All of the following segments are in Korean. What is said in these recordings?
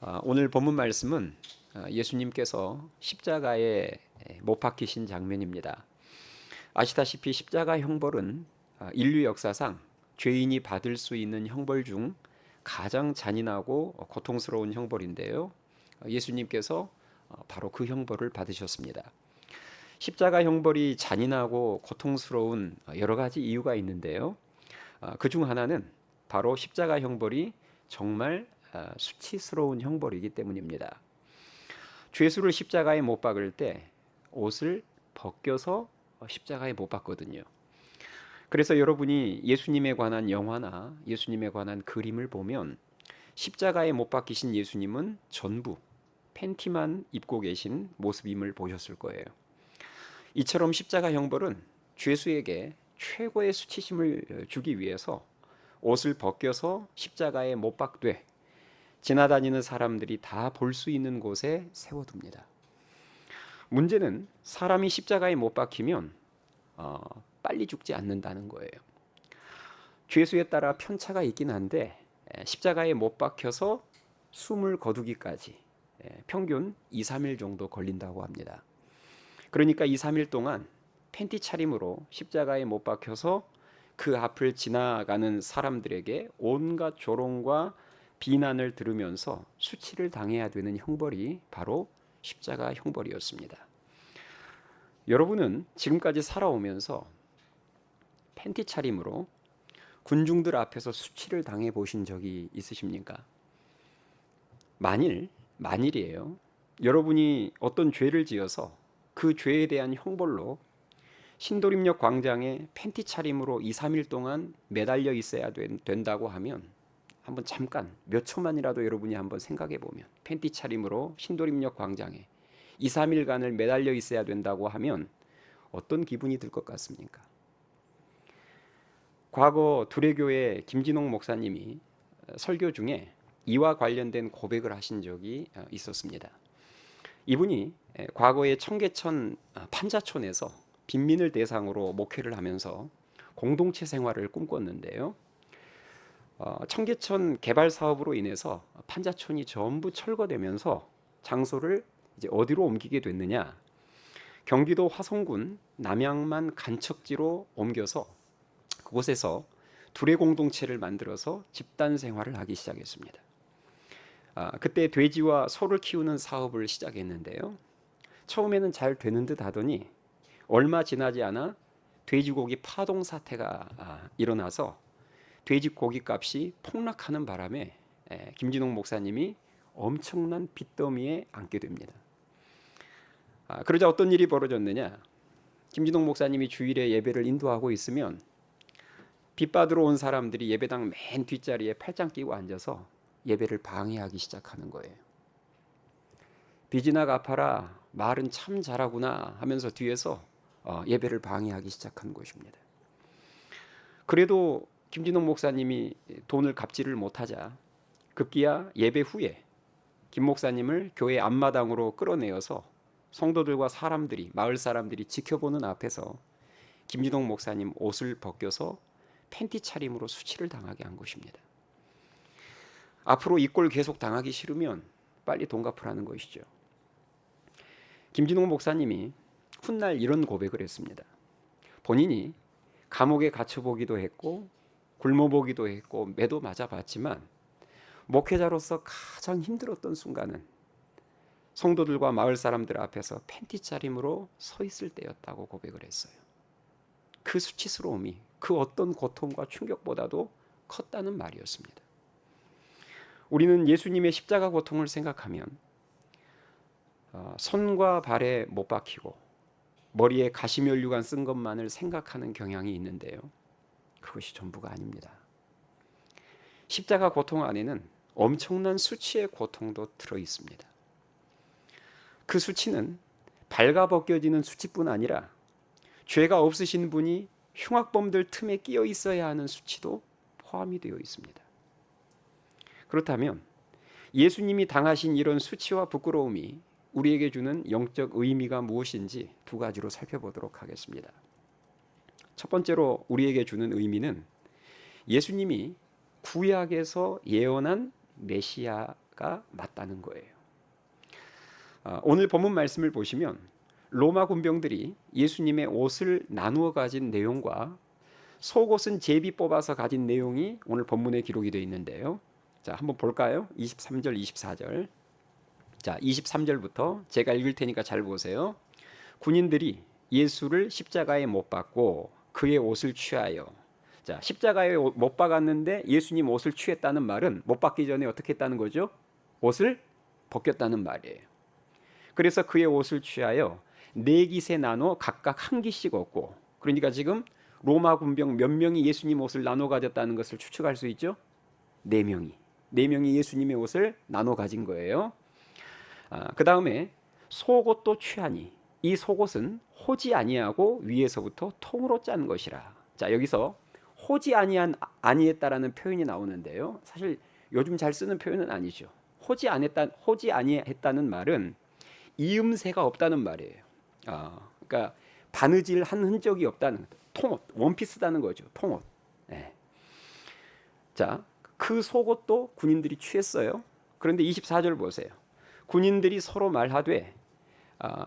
오늘 본문 말씀은 예수님께서 십자가에 못 박히신 장면입니다. 아시다시피 십자가 형벌은 인류 역사상 죄인이 받을 수 있는 형벌 중 가장 잔인하고 고통스러운 형벌인데요. 예수님께서 바로 그 형벌을 받으셨습니다. 십자가 형벌이 잔인하고 고통스러운 여러 가지 이유가 있는데요. 그 중 하나는 바로 십자가 형벌이 정말 수치스러운 형벌이기 때문입니다. 죄수를 십자가에 못 박을 때 옷을 벗겨서 십자가에 못 박거든요. 그래서 여러분이 예수님에 관한 영화나 예수님에 관한 그림을 보면 십자가에 못 박히신 예수님은 전부 팬티만 입고 계신 모습임을 보셨을 거예요. 이처럼 십자가 형벌은 죄수에게 최고의 수치심을 주기 위해서 옷을 벗겨서 십자가에 못 박되 지나다니는 사람들이 다 볼 수 있는 곳에 세워둡니다. 문제는 사람이 십자가에 못 박히면 빨리 죽지 않는다는 거예요. 죄수에 따라 편차가 있긴 한데 십자가에 못 박혀서 숨을 거두기까지 평균 2, 3일 정도 걸린다고 합니다. 그러니까 2, 3일 동안 팬티 차림으로 십자가에 못 박혀서 그 앞을 지나가는 사람들에게 온갖 조롱과 비난을 들으면서 수치를 당해야 되는 형벌이 바로 십자가 형벌이었습니다. 여러분은 지금까지 살아오면서 팬티 차림으로 군중들 앞에서 수치를 당해 보신 적이 있으십니까? 만일이에요. 여러분이 어떤 죄를 지어서 그 죄에 대한 형벌로 신도림역 광장에 팬티 차림으로 2, 3일 동안 매달려 있어야 된다고 하면 한번 잠깐 몇 초만이라도 여러분이 한번 생각해 보면 팬티 차림으로 신도림역 광장에 2, 3일간을 매달려 있어야 된다고 하면 어떤 기분이 들 것 같습니까? 과거 두레교회 김진홍 목사님이 설교 중에 이와 관련된 고백을 하신 적이 있었습니다. 이분이 과거에 청계천 판자촌에서 빈민을 대상으로 목회를 하면서 공동체 생활을 꿈꿨는데요. 청계천 개발 사업으로 인해서 판자촌이 전부 철거되면서 장소를 이제 어디로 옮기게 됐느냐? 경기도 화성군 남양만 간척지로 옮겨서 그곳에서 두레 공동체를 만들어서 집단 생활을 하기 시작했습니다. 그때 돼지와 소를 키우는 사업을 시작했는데요. 처음에는 잘 되는 듯 하더니 얼마 지나지 않아 돼지고기 파동 사태가 일어나서 돼지고기 값이 폭락하는 바람에 김진홍 목사님이 엄청난 빚더미에 앉게 됩니다. 그러자 어떤 일이 벌어졌느냐? 김진홍 목사님이 주일에 예배를 인도하고 있으면 빚 받으러 온 사람들이 예배당 맨 뒷자리에 팔짱 끼고 앉아서 예배를 방해하기 시작하는 거예요. 빚이나 갚아라, 말은 참 잘하구나 하면서 뒤에서 예배를 방해하기 시작한 것입니다. 그래도 김진홍 목사님이 돈을 갚지를 못하자 급기야 예배 후에 김 목사님을 교회 앞마당으로 끌어내어서 성도들과 사람들이 마을 사람들이 지켜보는 앞에서 김진홍 목사님 옷을 벗겨서 팬티 차림으로 수치를 당하게 한 것입니다. 앞으로 이 꼴 계속 당하기 싫으면 빨리 돈 갚으라는 것이죠. 김진홍 목사님이 훗날 이런 고백을 했습니다. 본인이 감옥에 갇혀보기도 했고 굶어보기도 했고 매도 맞아봤지만 목회자로서 가장 힘들었던 순간은 성도들과 마을 사람들 앞에서 팬티 차림으로 서 있을 때였다고 고백을 했어요. 그 수치스러움이 그 어떤 고통과 충격보다도 컸다는 말이었습니다. 우리는 예수님의 십자가 고통을 생각하면 손과 발에 못 박히고 머리에 가시면류관 쓴 것만을 생각하는 경향이 있는데요. 그것이 전부가 아닙니다. 십자가 고통 안에는 엄청난 수치의 고통도 들어 있습니다. 그 수치는 발가벗겨지는 수치뿐 아니라 죄가 없으신 분이 흉악범들 틈에 끼어 있어야 하는 수치도 포함이 되어 있습니다. 그렇다면 예수님이 당하신 이런 수치와 부끄러움이 우리에게 주는 영적 의미가 무엇인지 두 가지로 살펴보도록 하겠습니다. 첫 번째로 우리에게 주는 의미는 예수님이 구약에서 예언한 메시아 십자가가 맞다는 거예요. 오늘 본문 말씀을 보시면 로마 군병들이 예수님의 옷을 나누어 가진 내용과 속옷은 제비 뽑아서 가진 내용이 오늘 본문에 기록이 되어 있는데요. 자, 한번 볼까요? 23절, 24절. 자, 23절부터 제가 읽을 테니까 잘 보세요. 군인들이 예수를 십자가에 못 박고 그의 옷을 취하여, 자, 십자가에 못 박았는데 예수님 옷을 취했다는 말은 못 박기 전에 어떻게 했다는 거죠? 옷을 벗겼다는 말이에요. 그래서 그의 옷을 취하여 네 깃에 나눠 각각 한 깃씩 얻고, 그러니까 지금 로마 군병 몇 명이 예수님 옷을 나눠 가졌다는 것을 추측할 수 있죠? 네 명이 예수님의 옷을 나눠 가진 거예요. 그 다음에 속옷도 취하니 이 속옷은 호지 아니하고 위에서부터 통으로 짠 것이라. 자, 여기서 호지 아니했다라는 표현이 나오는데요. 사실 요즘 잘 쓰는 표현은 아니죠. 호지 아니했다는 말은 이음새가 없다는 말이에요. 그러니까 바느질한 흔적이 없다는, 통옷, 원피스다는 거죠. 통옷. 네. 자, 그 속옷도 군인들이 취했어요. 그런데 24절 보세요. 군인들이 서로 말하되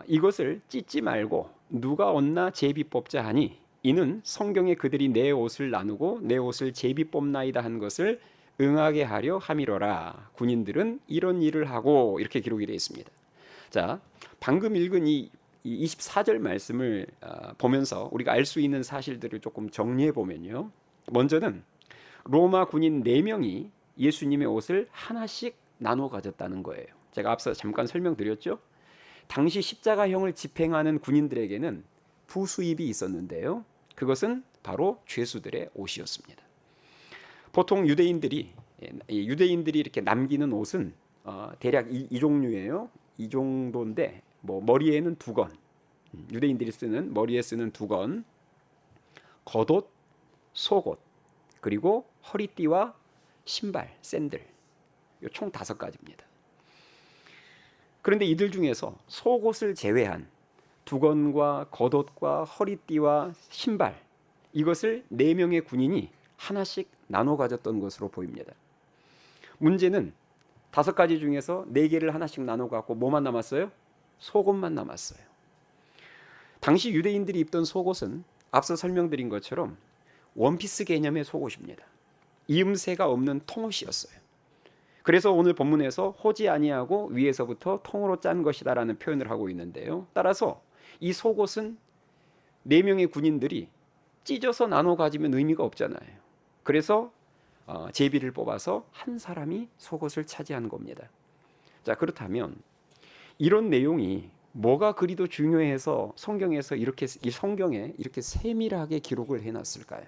이것을 찢지 말고 누가 얻나 제비 뽑자 하니 이는 성경에 그들이 내 옷을 나누고 내 옷을 제비 뽑나이다 한 것을 응하게 하려 함이로라. 군인들은 이런 일을 하고, 이렇게 기록이 되어 있습니다. 자, 방금 읽은 이 24절 말씀을 보면서 우리가 알 수 있는 사실들을 조금 정리해 보면요. 먼저는 로마 군인 4명이 예수님의 옷을 하나씩 나눠 가졌다는 거예요. 제가 앞서 잠깐 설명드렸죠. 당시 십자가형을 집행하는 군인들에게는 부수입이 있었는데요. 그것은 바로 죄수들의 옷이었습니다. 보통 유대인들이 이렇게 남기는 옷은 대략 이 종류예요. 이 정도인데, 머리에는 2건, 유대인들이 쓰는 머리에 쓰는 2건, 겉옷, 속옷, 그리고 허리띠와 신발, 샌들, 총 5가지입니다. 그런데 이들 중에서 속옷을 제외한 2건과 겉옷과 허리띠와 신발, 이것을 4명의 군인이 하나씩 나눠 가졌던 것으로 보입니다. 문제는 5가지 중에서 4개를 하나씩 나눠 갖고 뭐만 남았어요? 속옷만 남았어요. 당시 유대인들이 입던 속옷은 앞서 설명드린 것처럼 원피스 개념의 속옷입니다. 이음새가 없는 통옷이었어요. 그래서 오늘 본문에서 호지 아니하고 위에서부터 통으로 짠 것이다라는 표현을 하고 있는데요. 따라서 이 속옷은 4명의 군인들이 찢어서 나눠 가지면 의미가 없잖아요. 그래서 제비를 뽑아서 한 사람이 속옷을 차지한 겁니다. 자, 그렇다면 이런 내용이 뭐가 그리도 중요해서 성경에서 이 성경에 이렇게 세밀하게 기록을 해놨을까요?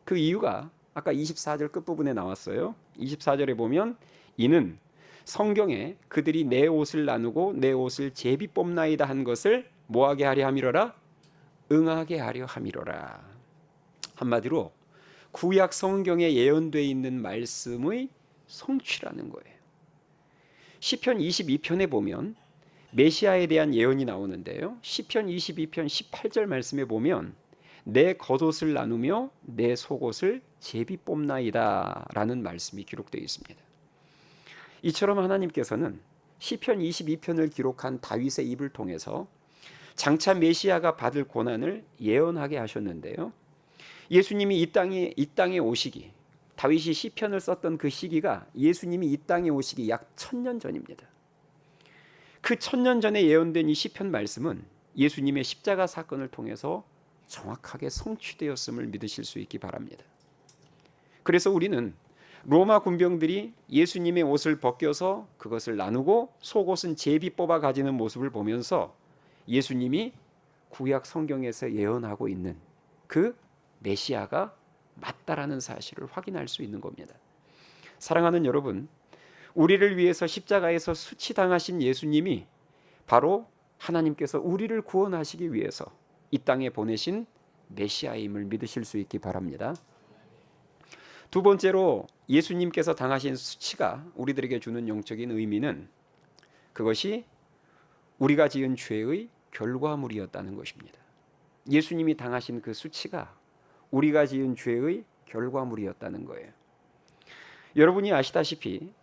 그 이유가 아까 24절 끝부분에 나왔어요. 24절에 보면 이는 성경에 그들이 내 옷을 나누고 내 옷을 제비 뽑나이다 한 것을 뭐하게 하려 함이로라? 응하게 하려 함이로라. 한마디로 구약 성경에 예언되어 있는 말씀의 성취라는 거예요. 시편 22편에 보면 메시아에 대한 예언이 나오는데요. 시편 22편 18절 말씀에 보면 내 겉옷을 나누며 내 속옷을 제비 뽑나이다 라는 말씀이 기록되어 있습니다. 이처럼 하나님께서는 시편 22편을 기록한 다윗의 입을 통해서 장차 메시아가 받을 고난을 예언하게 하셨는데요. 예수님이 이 땅에 오시기, 다윗이 시편을 썼던 그 시기가 예수님이 이 땅에 오시기 약 1000년 전입니다. 그 1000년 전에 예언된 이 시편 말씀은 예수님의 십자가 사건을 통해서 정확하게 성취되었음을 믿으실 수 있기 바랍니다. 그래서 우리는 로마 군병들이 예수님의 옷을 벗겨서 그것을 나누고 속옷은 제비 뽑아 가지는 모습을 보면서 예수님이 구약 성경에서 예언하고 있는 그 메시아가 맞다라는 사실을 확인할 수 있는 겁니다. 사랑하는 여러분, 우리를 위해서 십자가에서 수치당하신 예수님이 바로 하나님께서 우리를 구원하시기 위해서 이 땅에 보내신 메시아임을 믿으실 수 있기 바랍니다. 두 번째로 예수님께서 당하신 수치가 우리들에게 주는 영적인 의미는 그것이 우리가 지은 죄의 결과물이었다는 것입니다. 예수님이 당하신 그 수치가 우리가 지은 죄의 결과물이었다는 거예요. 여러분이 아시다시피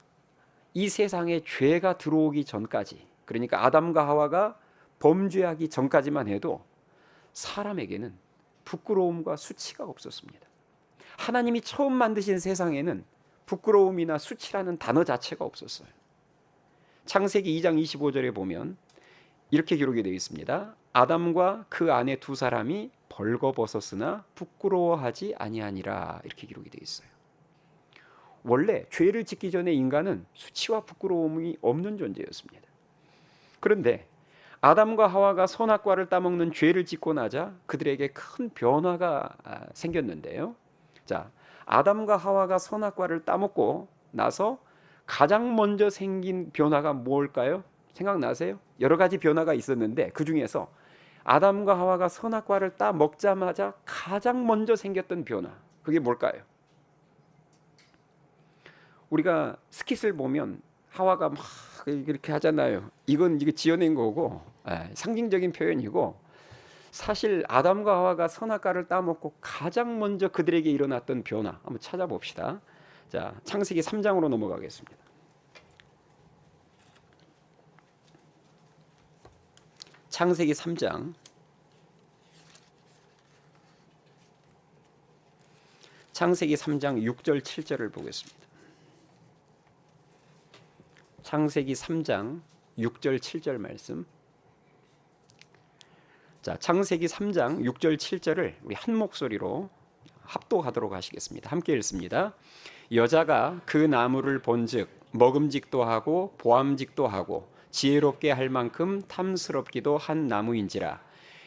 이 세상에 죄가 들어오기 전까지, 그러니까 아담과 하와가 범죄하기 전까지만 해도 사람에게는 부끄러움과 수치가 없었습니다. 하나님이 처음 만드신 세상에는 부끄러움이나 수치라는 단어 자체가 없었어요. 창세기 2장 25절에 보면 이렇게 기록이 되어 있습니다. 아담과 그 아내 두 사람이 벌거벗었으나 부끄러워하지 아니하니라, 이렇게 기록이 되어 있어요. 원래 죄를 짓기 전에 인간은 수치와 부끄러움이 없는 존재였습니다. 그런데 아담과 하와가 선악과를 따먹는 죄를 짓고 나자 그들에게 큰 변화가 생겼는데요. 자, 아담과 하와가 선악과를 따먹고 나서 가장 먼저 생긴 변화가 뭘까요? 생각나세요? 여러 가지 변화가 있었는데 그 중에서 아담과 하와가 선악과를 따 먹자마자 가장 먼저 생겼던 변화, 그게 뭘까요? 우리가 스킷을 보면 하와가 막 이렇게 하잖아요. 이게 지어낸 거고, 상징적인 표현이고, 사실 아담과 하와가 선악과를 따먹고 가장 먼저 그들에게 일어났던 변화 한번 찾아봅시다. 자, 창세기 3장으로 넘어가겠습니다. 창세기 3장 창세기 3장 6절 7절을 보겠습니다. 창세기 3장 6절 7절 말씀. 자, 창세기 3장 6절 7절을 우리 한 목소리로 합독하도록 하시겠습니다. 함께 읽습니다. 여자가 그 나무를 본즉 먹음직도 하고 보암직도 하고 지혜롭게 할 만큼 탐스럽기도 한 나무인지라.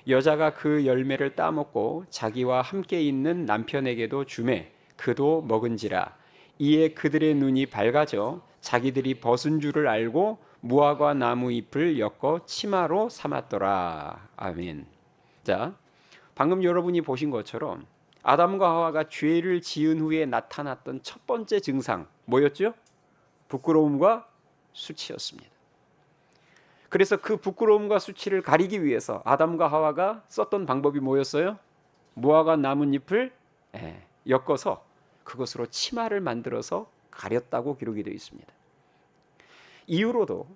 여자가 그 열매를 따먹고 자기와 함께 있는 남편에게도 주매 그도 먹은지라. 이에 그들의 눈이 밝아져 자기들이 벗은 줄을 알고 무화과 나무 잎을 엮어 치마로 삼았더라. 아멘. 자, 방금 여러분이 보신 것처럼 아담과 하와가 죄를 지은 후에 나타났던 첫 번째 증상 뭐였죠? 부끄러움과 수치였습니다. 그래서 그 부끄러움과 수치를 가리기 위해서 아담과 하와가 썼던 방법이 뭐였어요? 무화과 나뭇잎을 엮어서 그것으로 치마를 만들어서 가렸다고 기록이 되어 있습니다. 이후로도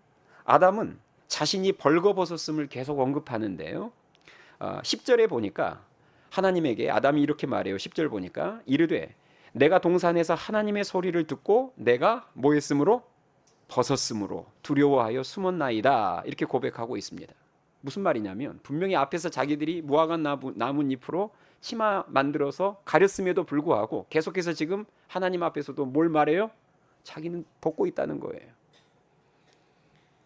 아담은 자신이 벌거벗었음을 계속 언급하는데요. 10절에 보니까 하나님에게 아담이 이렇게 말해요. 10절 보니까 이르되 내가 동산에서 하나님의 소리를 듣고 내가 뭐 했으므로? 벗었으므로 두려워하여 숨었나이다, 이렇게 고백하고 있습니다. 무슨 말이냐면 분명히 앞에서 자기들이 무화과 나뭇잎으로 치마 만들어서 가렸음에도 불구하고 계속해서 지금 하나님 앞에서도 뭘 말해요? 자기는 벗고 있다는 거예요.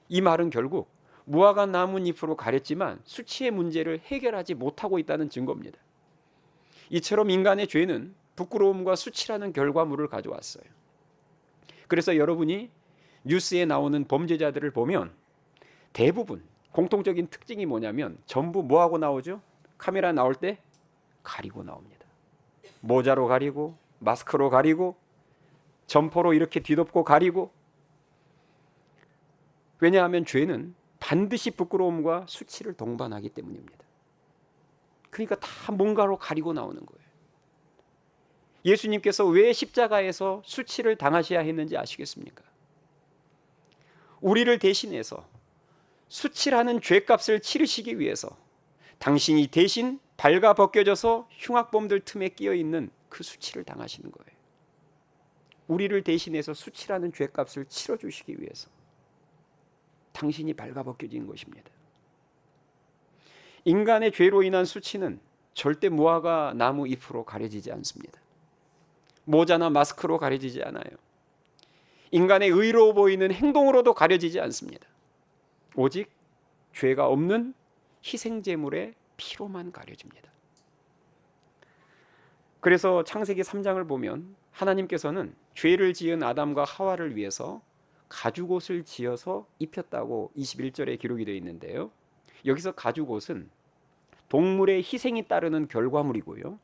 이 말은 결국 무화과 나뭇잎으로 가렸지만 수치의 문제를 해결하지 못하고 있다는 증거입니다. 이처럼 인간의 죄는 부끄러움과 수치라는 결과물을 가져왔어요. 그래서 여러분이 뉴스에 나오는 범죄자들을 보면 대부분 공통적인 특징이 뭐냐면 전부 뭐하고 나오죠? 카메라 나올 때 가리고 나옵니다. 모자로 가리고 마스크로 가리고 점퍼로 이렇게 뒤덮고 가리고. 왜냐하면 죄는 반드시 부끄러움과 수치를 동반하기 때문입니다. 그러니까 다 뭔가로 가리고 나오는 거예요. 예수님께서 왜 십자가에서 수치를 당하셔야 했는지 아시겠습니까? 우리를 대신해서 수치라는 죄값을 치르시기 위해서 당신이 대신 발가 벗겨져서 흉악범들 틈에 끼어 있는 그 수치를 당하시는 거예요. 우리를 대신해서 수치라는 죄값을 치러주시기 위해서 당신이 발가 벗겨진 것입니다. 인간의 죄로 인한 수치는 절대 무화과 나무 잎으로 가려지지 않습니다. 모자나 마스크로 가려지지 않아요. 인간의 의로워 보이는 행동으로도 가려지지 않습니다. 오직 죄가 없는 희생제물의 피로만 가려집니다. 그래서 창세기 3장을 보면 하나님께서는 죄를 지은 아담과 하와를 위해서 가죽옷을 지어서 입혔다고 21절에 기록이 되어 있는데요. 여기서 가죽옷은 동물의 희생이 따르는 결과물이고요.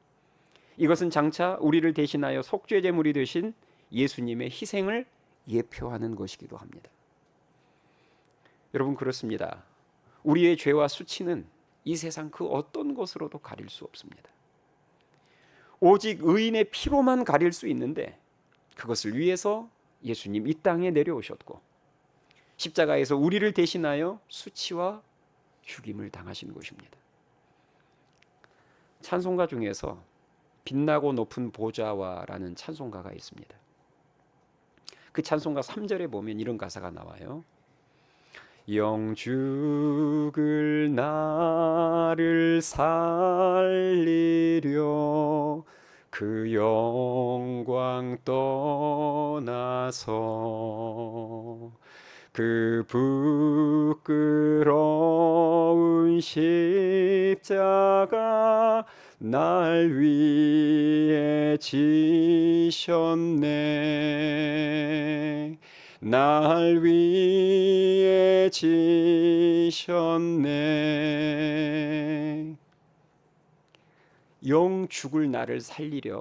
이것은 장차 우리를 대신하여 속죄제물이 되신 예수님의 희생을 예표하는 것이기도 합니다. 여러분, 그렇습니다. 우리의 죄와 수치는 이 세상 그 어떤 것으로도 가릴 수 없습니다. 오직 의인의 피로만 가릴 수 있는데 그것을 위해서 예수님 이 땅에 내려오셨고 십자가에서 우리를 대신하여 수치와 죽임을 당하신 것입니다. 찬송가 중에서 빛나고 높은 보좌와라는 찬송가가 있습니다. 그 찬송가 3절에 보면 이런 가사가 나와요. 영죽을 나를 살리려 그 영광 떠나서 그 부끄러운 십자가 날 위해 지셨네. 날 위해 지셨네. 영 죽을 나를 살리려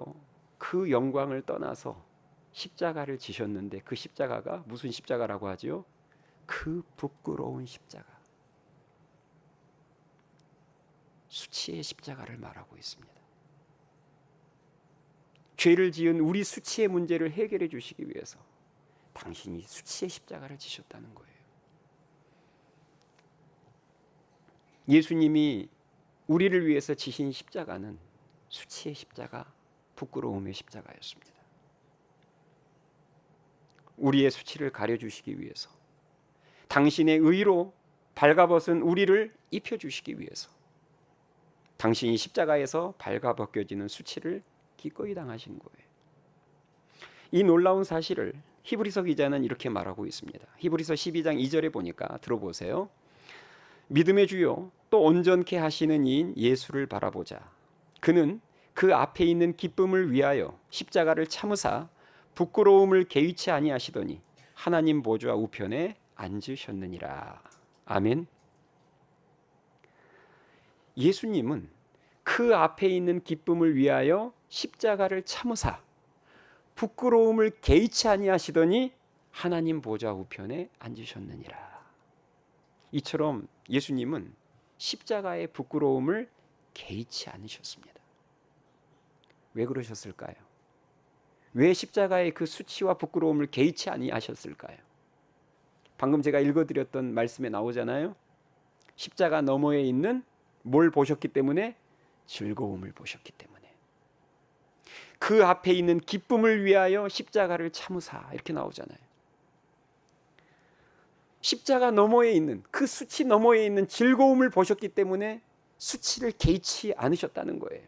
그 영광을 떠나서 십자가를 지셨는데 그 십자가가 무슨 십자가라고 하지요? 그 부끄러운 십자가, 수치의 십자가를 말하고 있습니다. 죄를 지은 우리 수치의 문제를 해결해 주시기 위해서 당신이 수치의 십자가를 지셨다는 거예요. 예수님이 우리를 위해서 지신 십자가는 수치의 십자가, 부끄러움의 십자가였습니다. 우리의 수치를 가려주시기 위해서, 당신의 의로 발가벗은 우리를 입혀주시기 위해서 당신이 십자가에서 발가벗겨지는 수치를 기꺼이 당하신 거예요. 이 놀라운 사실을 히브리서 기자는 이렇게 말하고 있습니다. 히브리서 12장 2절에 보니까 들어보세요. 믿음의 주요 또 온전케 하시는 이인 예수를 바라보자. 그는 그 앞에 있는 기쁨을 위하여 십자가를 참으사 부끄러움을 개의치 아니하시더니 하나님 보좌 우편에 앉으셨느니라. 아멘. 예수님은 그 앞에 있는 기쁨을 위하여 십자가를 참으사 부끄러움을 개의치 아니하시더니 하나님 보좌 우편에 앉으셨느니라. 이처럼 예수님은 십자가의 부끄러움을 개의치 않으셨습니다. 왜 그러셨을까요? 왜 십자가의 그 수치와 부끄러움을 개의치 아니하셨을까요? 방금 제가 읽어드렸던 말씀에 나오잖아요. 십자가 너머에 있는 뭘 보셨기 때문에? 즐거움을 보셨기 때문에. 그 앞에 있는 기쁨을 위하여 십자가를 참으사 이렇게 나오잖아요. 십자가 너머에 있는 그 수치 너머에 있는 즐거움을 보셨기 때문에 수치를 개의치 않으셨다는 거예요.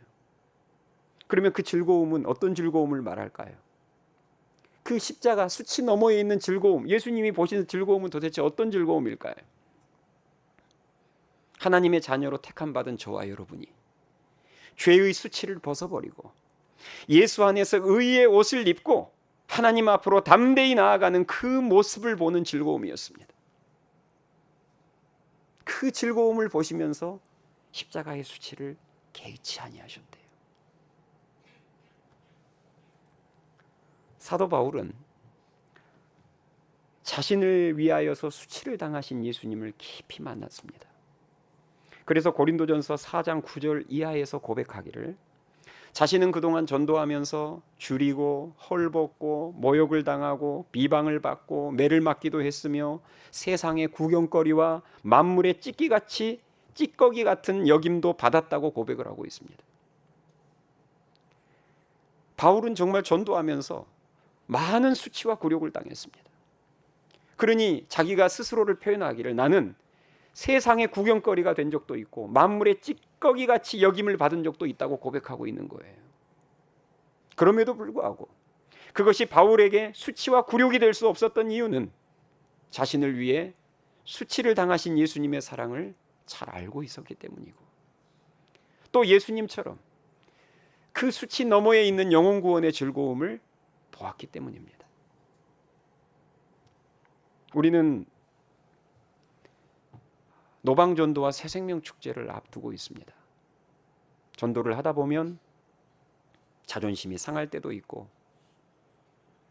그러면 그 즐거움은 어떤 즐거움을 말할까요? 그 십자가 수치 너머에 있는 즐거움, 예수님이 보시는 즐거움은 도대체 어떤 즐거움일까요? 하나님의 자녀로 택함받은 저와 여러분이 죄의 수치를 벗어버리고 예수 안에서 의의 옷을 입고 하나님 앞으로 담대히 나아가는 그 모습을 보는 즐거움이었습니다. 그 즐거움을 보시면서 십자가의 수치를 개의치 아니하셨대요. 사도 바울은 자신을 위하여서 수치를 당하신 예수님을 깊이 만났습니다. 그래서 고린도전서 4장 9절 이하에서 고백하기를 자신은 그동안 전도하면서 줄이고 헐벗고 모욕을 당하고 비방을 받고 매를 맞기도 했으며 세상의 구경거리와 만물의 찌꺼기 같은 여김도 받았다고 고백을 하고 있습니다. 바울은 정말 전도하면서 많은 수치와 굴욕을 당했습니다. 그러니 자기가 스스로를 표현하기를 나는 세상의 구경거리가 된 적도 있고 만물의 찌꺼기같이 여김을 받은 적도 있다고 고백하고 있는 거예요. 그럼에도 불구하고 그것이 바울에게 수치와 굴욕이 될 수 없었던 이유는 자신을 위해 수치를 당하신 예수님의 사랑을 잘 알고 있었기 때문이고 또 예수님처럼 그 수치 너머에 있는 영혼 구원의 즐거움을 보았기 때문입니다. 우리는 노방전도와 새생명 축제를 앞두고 있습니다. 전도를 하다 보면 자존심이 상할 때도 있고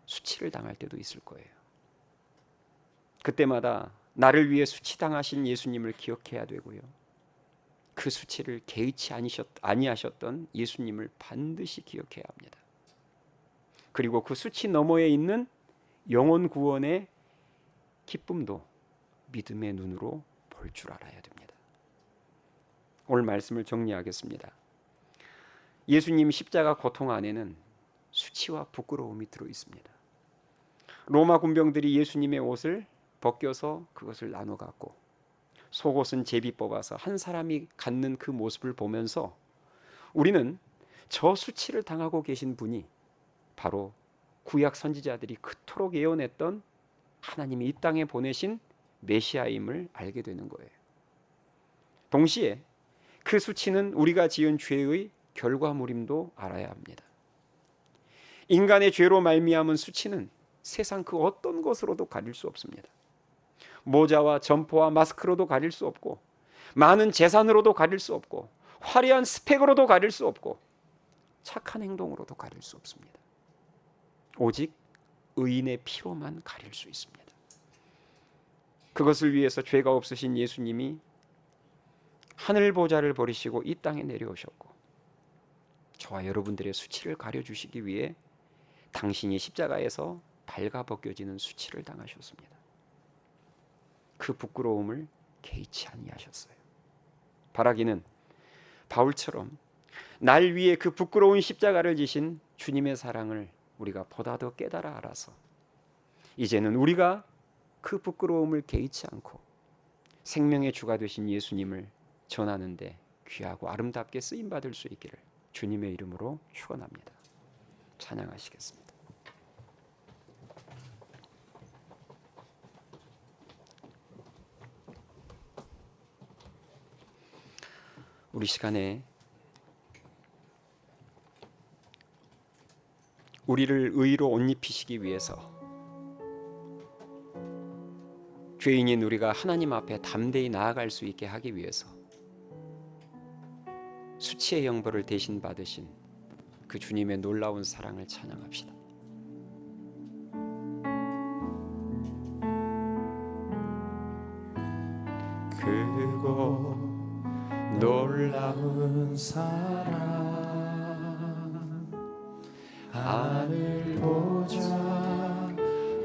수치를 당할 때도 있을 거예요. 그때마다 나를 위해 수치당하신 예수님을 기억해야 되고요. 그 수치를 개의치 아니하셨던 예수님을 반드시 기억해야 합니다. 그리고 그 수치 너머에 있는 영혼 구원의 기쁨도 믿음의 눈으로 볼 줄 알아야 됩니다. 오늘 말씀을 정리하겠습니다. 예수님 십자가 고통 안에는 수치와 부끄러움이 들어 있습니다. 로마 군병들이 예수님의 옷을 벗겨서 그것을 나눠 갖고 속옷은 제비 뽑아서 한 사람이 갖는 그 모습을 보면서 우리는 저 수치를 당하고 계신 분이 바로 구약 선지자들이 그토록 예언했던 하나님이 이 땅에 보내신 메시아임을 알게 되는 거예요. 동시에 그 수치는 우리가 지은 죄의 결과물임도 알아야 합니다. 인간의 죄로 말미암은 수치는 세상 그 어떤 것으로도 가릴 수 없습니다. 모자와 점포와 마스크로도 가릴 수 없고, 많은 재산으로도 가릴 수 없고, 화려한 스펙으로도 가릴 수 없고, 착한 행동으로도 가릴 수 없습니다. 오직 의인의 피로만 가릴 수 있습니다. 그것을 위해서 죄가 없으신 예수님이 하늘 보좌를 버리시고 이 땅에 내려오셨고, 저와 여러분들의 수치를 가려주시기 위해 당신이 십자가에서 발가벗겨지는 수치를 당하셨습니다. 그 부끄러움을 개의치 아니하셨어요. 바라기는 바울처럼 날 위해 그 부끄러운 십자가를 지신 주님의 사랑을 우리가 보다 더 깨달아 알아서 이제는 우리가 그 부끄러움을 개의치 않고 생명의 주가 되신 예수님을 전하는데 귀하고 아름답게 쓰임받을 수 있기를 주님의 이름으로 축원합니다. 찬양하시겠습니다. 우리 시간에 우리를 의로 옷 입히시기 위해서 죄인인 우리가 하나님 앞에 담대히 나아갈 수 있게 하기 위해서 수치의 형벌을 대신 받으신 그 주님의 놀라운 사랑을 찬양합시다. 크고 놀라운 사랑 하늘 보좌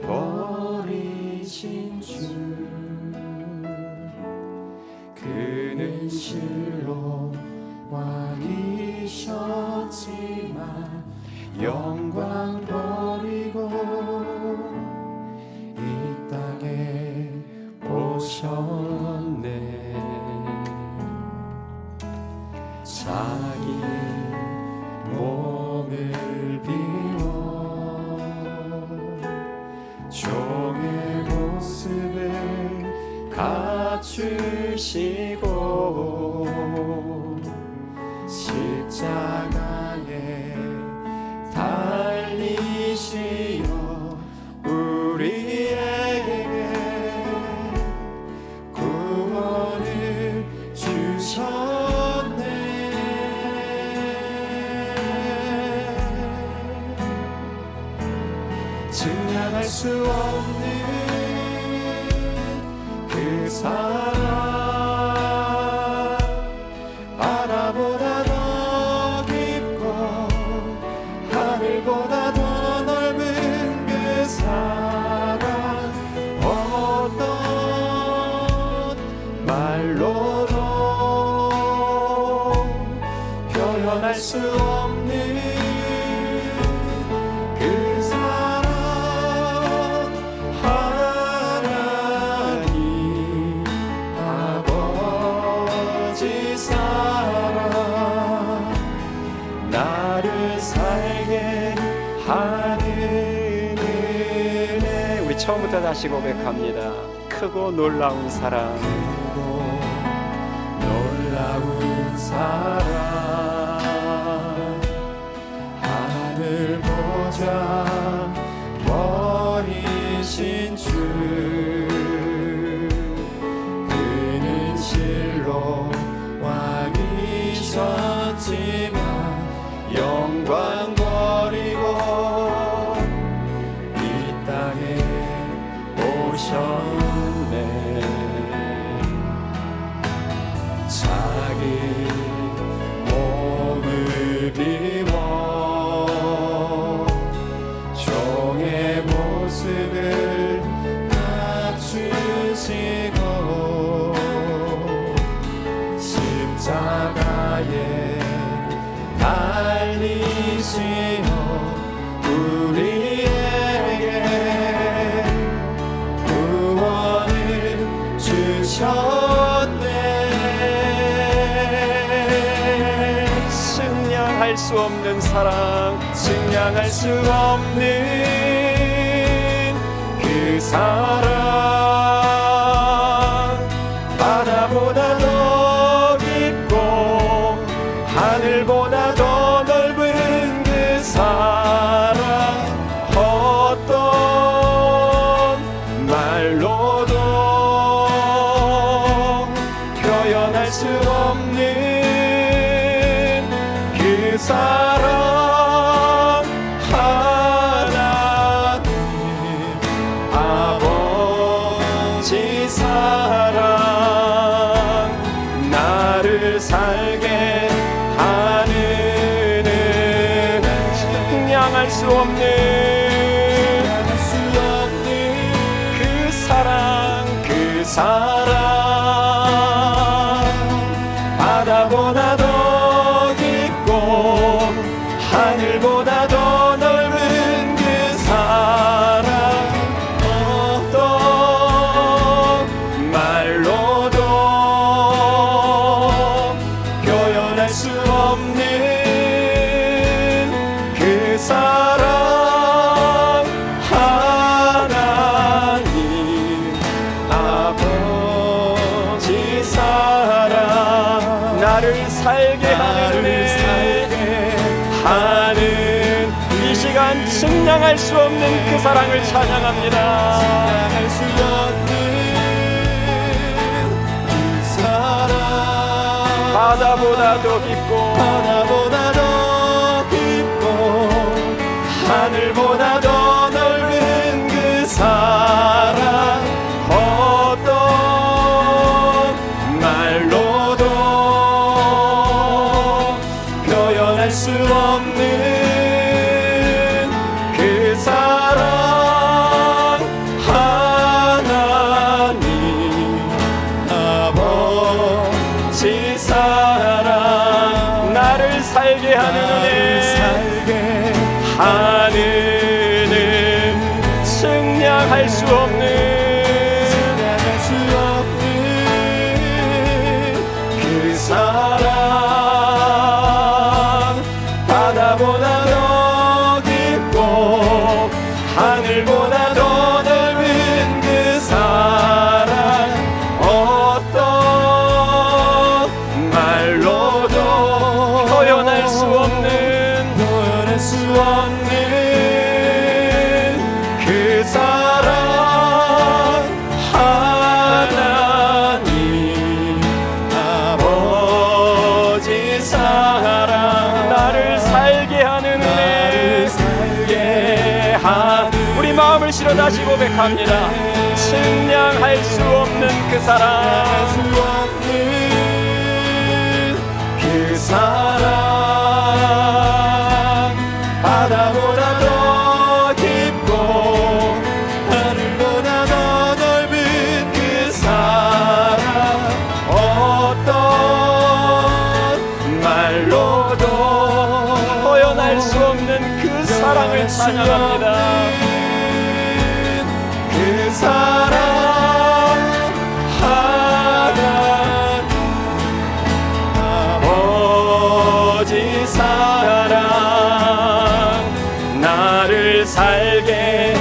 버리신 주 그는 실로 왕이셨지만 영광 버리고 이 땅에 오셨네. 자기 몸을 비워 종의 모습을 갖추시고 십자가에 달리시어 우리에게 구원을 주셨네. 증량할 수 없는 그 사랑 바다보다 더 깊고 하늘보다 더 넓은 그 사랑 어떤 말로도 표현할 수 없는 그 사랑 하나님 아버지 사랑 나를 살게 하는 은혜. 우리 처음부터 다시 고백합니다. 크고 놀라운 사랑, 크고 놀라운 사랑 하늘 보좌 버리신 주 그는 실로 왕이셨지만 영광 버리고 이 땅에 오셨네. 자기 몸을 비워 종의 모습을 갖추시고 수 없는 사랑, 측량할 수 없는 그 사랑, 바다보다 더 깊고 하늘보다 더 넓은 그 사랑, 어떤 말로도 표현할 수 없는 그 사랑, 하나님 아버지 사랑, 나를 살게 하는 은혜, 측량할 수 없는 그 사랑, 그 사랑, 바다보다 더 깊고 하늘보다 더 넓은 그 사랑, 어떤 말로도 표현할 수 없는 그 사랑, 하나님 아버지 사랑, 나를 살게 하는 하는 이 시간 측량할 수 없는 그 사랑을 찬양합니다. 할 수 없는 그 사랑, 바다보다 더 깊고 바다보다 더 깊고 하늘보다 더 넓은 그 사랑, 어떤 말로도 표현할 수 없는 그 사랑, 하나님 아버지 사랑, 나를 살게 하는 은혜, 살게 하는 은 측량할 수 없는 측량할 수 없는 그 사랑, 바다보다 더 깊고 하늘보다 더 넓은 그 사랑, 어떤 말로도 표현할 수 없는 표현할 수 없는 그 사랑, 하나님 아버지 사랑, 나를 살게 하는 은혜, 살게 하는 우리 마음을 실어 다시 고백합니다. 측량할 수 없는 그 사랑, 수 없는 그 사랑, 바다보다 더 깊고 하늘보다 더 넓은 그 사랑, 어떤 말로도 표현할 수 없는 그 사랑을 찬양합니다. 그 사랑, 하나님 아버지 사랑, 나를 살게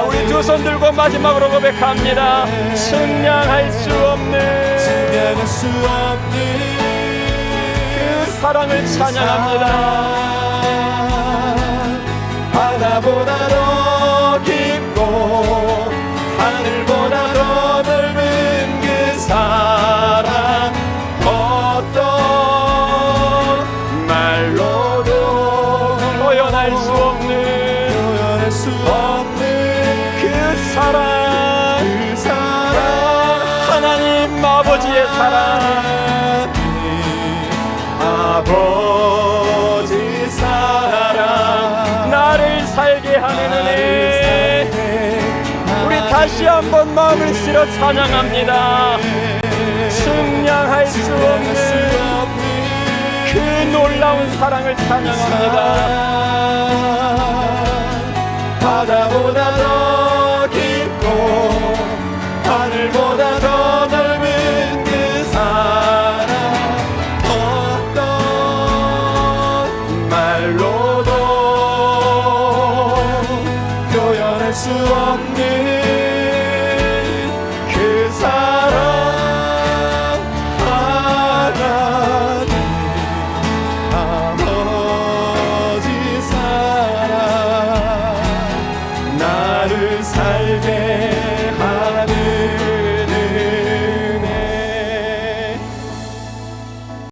우리 두 손 들고 마지막으로 고백합니다. 측량할 수 없는 측량할 수 없는 그 사랑을 찬양합니다. 바다보다 더 깊고 하늘보다 더 넓은 그 사랑, 어떤 말로도 표현할 수 없는 표현할 수 없는 그 사랑, 그 사랑, 하나님 아버지의 사랑, 아버지 사랑, 나를 살게 하는 은혜, 우리 다시 한번 마음을 실어 찬양합니다. 측량할 수 없는 그 놀라운 사랑을 찬양합니다. 바다보다 더 깊고 하늘보다 더 넓은 그 사랑, 어떤 정말로